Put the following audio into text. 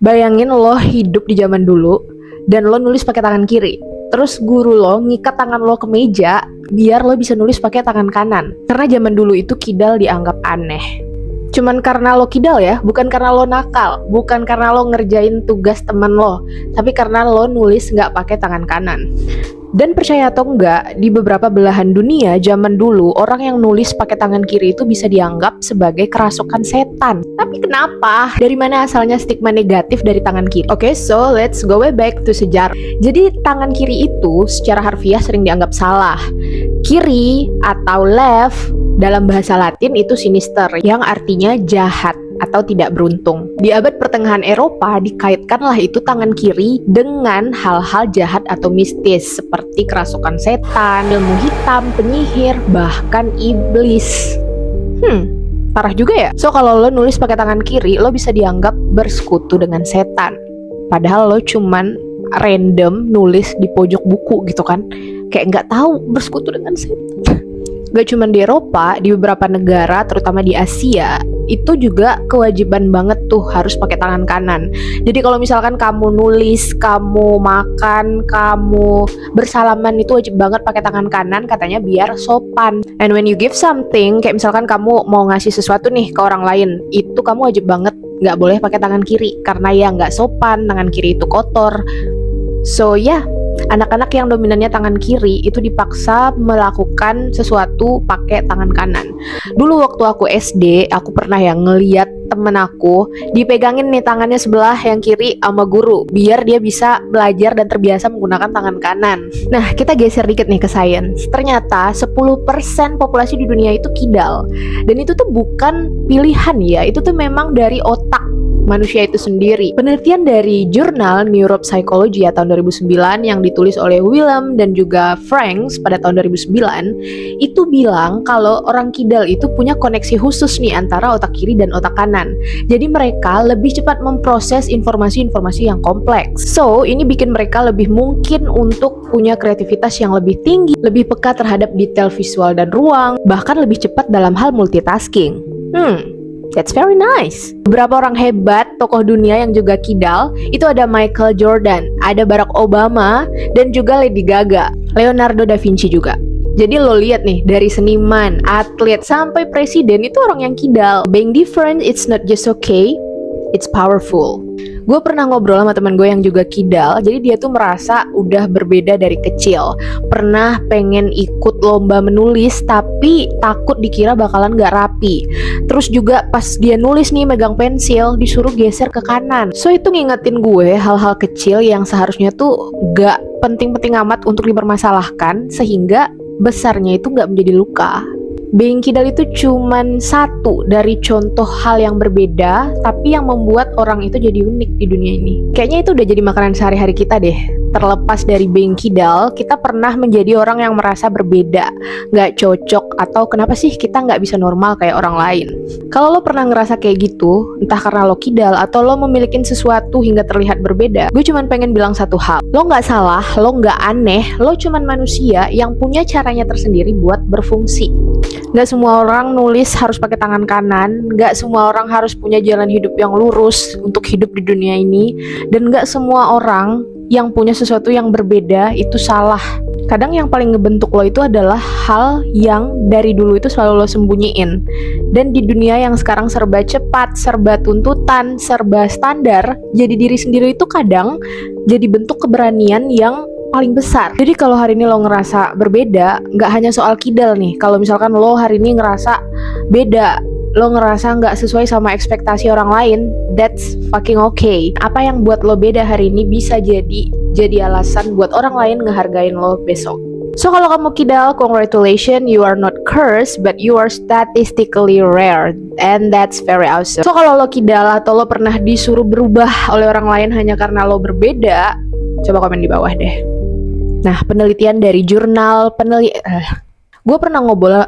Bayangin lo hidup di zaman dulu dan lo nulis pakai tangan kiri. Terus guru lo ngikat tangan lo ke meja biar lo bisa nulis pakai tangan kanan. Karena zaman dulu itu kidal dianggap aneh. Cuman karena lo kidal ya, bukan karena lo nakal, bukan karena lo ngerjain tugas teman lo, tapi karena lo nulis nggak pakai tangan kanan. Dan percaya atau enggak, di beberapa belahan dunia zaman dulu orang yang nulis pakai tangan kiri itu bisa dianggap sebagai kerasukan setan. Tapi kenapa? Dari mana asalnya stigma negatif dari tangan kiri? Oke, so let's go way back to sejarah. Jadi tangan kiri itu secara harfiah sering dianggap salah. Kiri atau left dalam bahasa Latin itu sinister, yang artinya jahat atau tidak beruntung. Di abad pertengahan Eropa dikaitkanlah itu tangan kiri dengan hal-hal jahat atau mistis seperti kerasukan setan, ilmu hitam, penyihir, bahkan iblis. Parah juga ya. So kalau lo nulis pakai tangan kiri, lo bisa dianggap bersekutu dengan setan. Padahal lo cuman random nulis di pojok buku gitu kan. Kayak nggak tahu bersekutu dengan setan. Gak cuma di Eropa, di beberapa negara, terutama di Asia, itu juga kewajiban banget tuh harus pakai tangan kanan. Jadi kalau misalkan kamu nulis, kamu makan, kamu bersalaman itu wajib banget pakai tangan kanan, katanya biar sopan. And when you give something, kayak misalkan kamu mau ngasih sesuatu nih ke orang lain, itu kamu wajib banget nggak boleh pakai tangan kiri, karena ya nggak sopan, tangan kiri itu kotor. So yeah, anak-anak yang dominannya tangan kiri itu dipaksa melakukan sesuatu pakai tangan kanan. Dulu waktu aku SD, aku pernah yang ngeliat temen aku dipegangin nih tangannya sebelah yang kiri sama guru biar dia bisa belajar dan terbiasa menggunakan tangan kanan. Nah, kita geser dikit nih ke sains. Ternyata 10% populasi di dunia itu kidal. Dan itu tuh bukan pilihan ya, itu tuh memang dari otak manusia itu sendiri. Penelitian dari jurnal Neuropsychology tahun 2009 yang ditulis oleh Willem dan juga Franks pada tahun 2009 itu bilang kalau orang kidal itu punya koneksi khusus nih antara otak kiri dan otak kanan. Jadi mereka lebih cepat memproses informasi-informasi yang kompleks. So, ini bikin mereka lebih mungkin untuk punya kreativitas yang lebih tinggi, lebih peka terhadap detail visual dan ruang, bahkan lebih cepat dalam hal multitasking. That's very nice. Beberapa orang hebat, tokoh dunia yang juga kidal, itu ada Michael Jordan, ada Barack Obama, dan juga Lady Gaga, Leonardo da Vinci juga. Jadi lo lihat nih, dari seniman, atlet, sampai presiden itu orang yang kidal. Being different, it's not just okay, it's powerful. Gue pernah ngobrol sama teman gue yang juga kidal. Jadi dia tuh merasa udah berbeda dari kecil. Pernah pengen ikut lomba menulis, tapi takut dikira bakalan gak rapi. Terus juga pas dia nulis nih megang pensil, disuruh geser ke kanan. So itu ngingetin gue hal-hal kecil yang seharusnya tuh gak penting-penting amat untuk dipermasalahkan, sehingga besarnya itu gak menjadi luka. Being kidal itu cuman satu dari contoh hal yang berbeda, tapi yang membuat orang itu jadi unik di dunia ini. Kayaknya itu udah jadi makanan sehari-hari kita deh. Terlepas dari being kidal, kita pernah menjadi orang yang merasa berbeda, gak cocok, atau kenapa sih kita gak bisa normal kayak orang lain. Kalau lo pernah ngerasa kayak gitu, entah karena lo kidal atau lo memiliki sesuatu hingga terlihat berbeda, gue cuman pengen bilang satu hal. Lo gak salah, lo gak aneh, lo cuman manusia yang punya caranya tersendiri buat berfungsi. Gak semua orang nulis harus pakai tangan kanan, gak semua orang harus punya jalan hidup yang lurus untuk hidup di dunia ini, dan gak semua orang yang punya sesuatu yang berbeda itu salah. Kadang yang paling ngebentuk lo itu adalah hal yang dari dulu itu selalu lo sembunyiin. Dan di dunia yang sekarang serba cepat, serba tuntutan, serba standar, jadi diri sendiri itu kadang jadi bentuk keberanian yang paling besar. Jadi kalau hari ini lo ngerasa berbeda, nggak hanya soal kidal nih. Kalau misalkan lo hari ini ngerasa beda, lo ngerasa nggak sesuai sama ekspektasi orang lain, that's fucking okay. Apa yang buat lo beda hari ini bisa jadi alasan buat orang lain ngehargain lo besok. So kalau kamu kidal, congratulations, you are not cursed, but you are statistically rare, and that's very awesome. So kalau lo kidal atau lo pernah disuruh berubah oleh orang lain hanya karena lo berbeda, coba komen di bawah deh. Nah, penelitian dari jurnal gue pernah ngobrol